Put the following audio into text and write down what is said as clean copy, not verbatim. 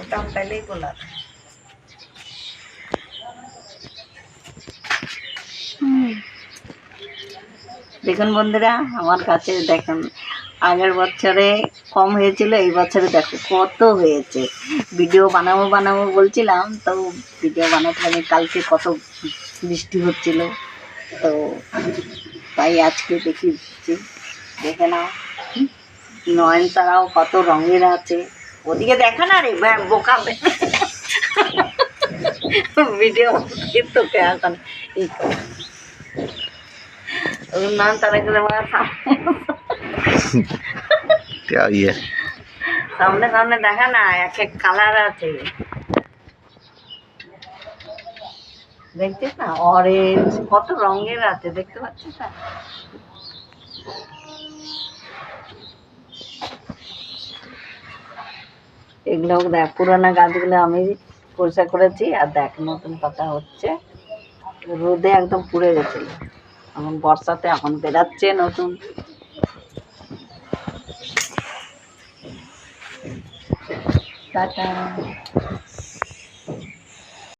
ওটা পেলেই বলার। দেখুন বন্ধুরা, আমার কাছে দেখুন, আগের বছরে কম হয়েছিল, এই বছরে দেখো কত হয়েছে। ভিডিও বানাবো বলছিলাম, তো ভিডিও বানাতে পারি। কালকে কত বৃষ্টি হচ্ছিল, তো তাই আজকে দেখি দেখে নাও। নয়নতারাও কত রঙের আছে। ওদিকে দেখা না রে বোকা ভিডিও তোকে এখন নয়নতারাগুলো সামনে সামনে দেখা না, এক এক কালার আছে, দেখছিস না? অরেঞ্জ, কত রঙের আছে, দেখতে পাচ্ছিস না? এগুলো দেখ, পুরানো গাছগুলো আমি পরিষ্কার করেছি, আর দেখ নতুন পাতা হচ্ছে। রোদে একদম পুড়ে গেছিল, এখন বর্ষাতে এখন বেরাচ্ছে নতুন। টাটা।